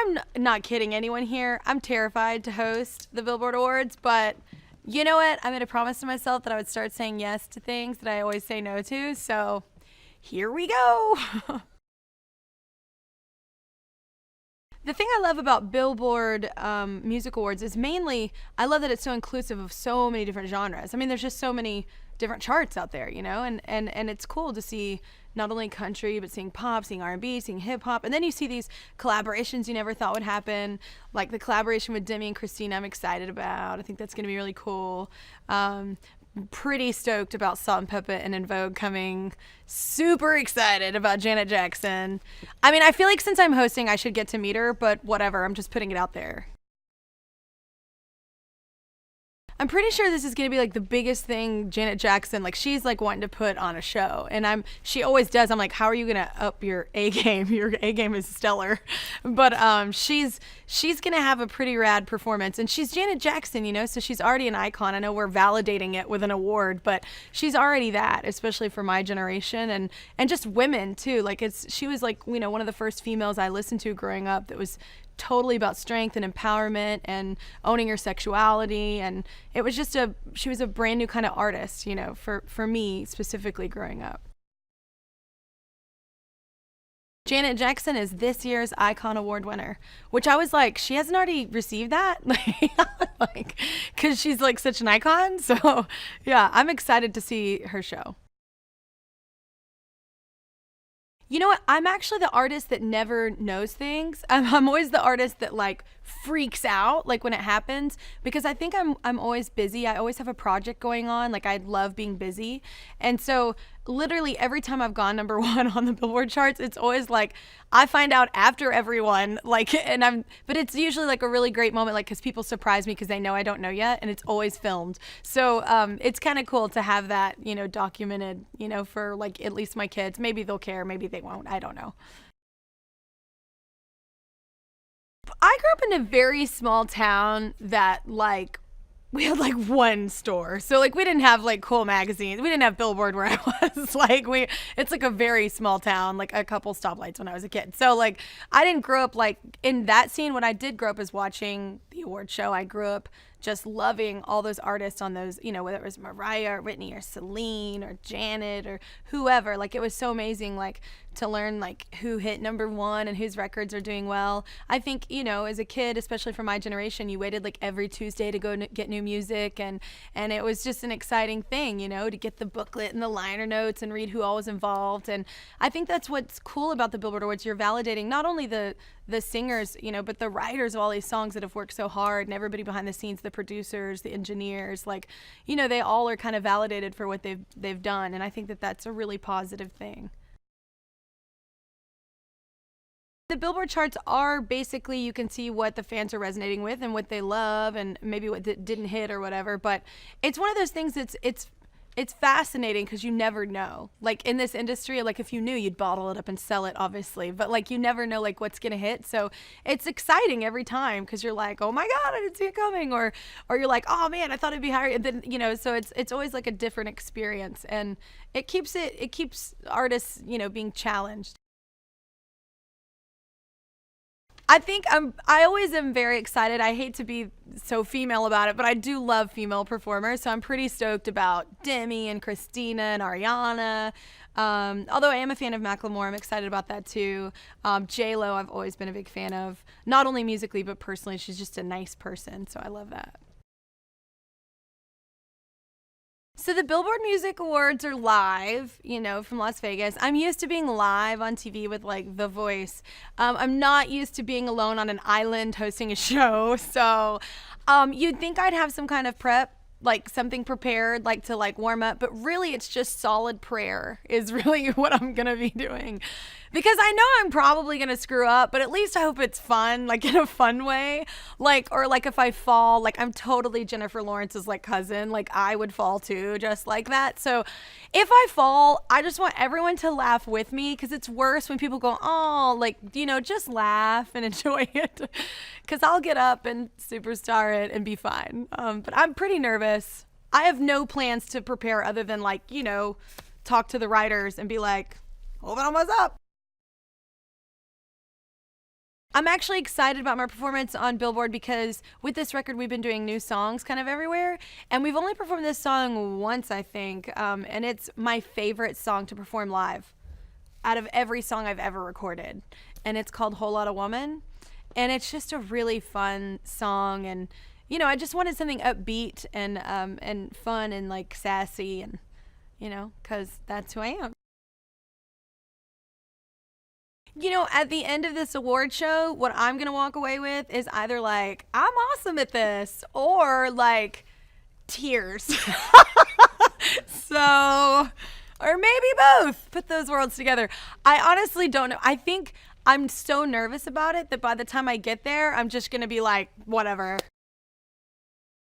I'm not kidding anyone here. I'm terrified to host the Billboard Awards, but you know what? I made a promise to myself that I would start saying yes to things that I always say no to. So here we go. The thing I love about Billboard Music Awards is mainly I love that it's so inclusive of so many different genres. I mean, there's just so many different charts out there, and it's cool to see not only country but seeing pop, seeing R&B, seeing hip hop, and then you see these collaborations you never thought would happen, like the collaboration with Demi and Christina. I'm excited about. I think that's going to be really cool. Pretty stoked about Salt and Pepper and In Vogue coming. Super excited about Janet Jackson. I mean, I feel like since I'm hosting, I should get to meet her, but whatever. I'm just putting it out there. I'm pretty sure this is gonna be like the biggest thing Janet Jackson, like she's like wanting to put on a show, and she always does. I'm like, how are you gonna up your A game? Your A game is stellar, but she's gonna have a pretty rad performance, and she's Janet Jackson, so she's already an icon. I know we're validating it with an award, but she's already that, especially for my generation, and just women too. Like she was like one of the first females I listened to growing up that was totally about strength and empowerment and owning your sexuality, and it was just she was a brand new kind of artist, for me specifically growing up. Janet Jackson is this year's Icon Award winner, which I was like, she hasn't already received that? Like, because she's like such an icon. So yeah, I'm excited to see her show. You know what? I'm actually the artist that never knows things. I'm always the artist that like freaks out like when it happens, because I think I'm always busy. I always have a project going on. Like I love being busy. And so literally every time I've gone number one on the Billboard charts, it's always like I find out after everyone, like, but it's usually like a really great moment, like, because people surprise me because they know I don't know yet, and it's always filmed. So it's kind of cool to have that, documented, for like at least my kids. Maybe they'll care, maybe they won't. I don't know. I grew up in a very small town that like we had like one store. So like we didn't have like cool magazines. We didn't have Billboard where I was. Like it's like a very small town, like a couple stoplights when I was a kid. So like I didn't grow up like in that scene. What I did grow up is watching the award show. I grew up just loving all those artists on those, whether it was Mariah or Whitney or Celine or Janet or whoever. Like it was so amazing, like to learn like who hit number one and whose records are doing well. I think, as a kid, especially for my generation, you waited like every Tuesday to go get new music, and it was just an exciting thing, to get the booklet and the liner notes and read who all was involved. And I think that's what's cool about the Billboard Awards. You're validating not only the singers, but the writers of all these songs that have worked so hard, and everybody behind the scenes, the producers, the engineers, like, they all are kind of validated for what they've done. And I think that that's a really positive thing. The Billboard charts are basically, you can see what the fans are resonating with and what they love and maybe what didn't hit or whatever. But it's one of those things that's it's fascinating because you never know. Like in this industry, like if you knew, you'd bottle it up and sell it, obviously. But like you never know like what's gonna hit. So it's exciting every time because you're like, oh my god, I didn't see it coming, or you're like, oh man, I thought it'd be higher. And then so it's always like a different experience, and it keeps artists being challenged. I think I always am very excited. I hate to be so female about it, but I do love female performers. So I'm pretty stoked about Demi and Christina and Ariana. Although I am a fan of Macklemore, I'm excited about that too. J-Lo, I've always been a big fan of, not only musically, but personally. She's just a nice person. So I love that. So the Billboard Music Awards are live, from Las Vegas. I'm used to being live on TV with like The Voice. I'm not used to being alone on an island hosting a show. So you'd think I'd have some kind of prep, like something prepared, like to like warm up, but really it's just solid prayer is really what I'm gonna be doing, because I know I'm probably gonna screw up, but at least I hope it's fun, like in a fun way, like, or like if I fall, like I'm totally Jennifer Lawrence's like cousin, like I would fall too, just like that. So if I fall, I just want everyone to laugh with me, because it's worse when people go, oh, like, just laugh and enjoy it, because I'll get up and superstar it and be fine. But I'm pretty nervous. I have no plans to prepare other than like, talk to the writers and be like, hold on, what's up? I'm actually excited about my performance on Billboard because with this record, we've been doing new songs kind of everywhere. And we've only performed this song once, I think. And it's my favorite song to perform live out of every song I've ever recorded. And it's called Whole Lotta Woman. And it's just a really fun song. And, you know, I just wanted something upbeat and fun and like sassy and, you know, because that's who I am. You know, at the end of this award show, what I'm going to walk away with is either like, I'm awesome at this, or like tears. So, or maybe both. Put those worlds together. I honestly don't know. I think I'm so nervous about it that by the time I get there, I'm just going to be like, whatever.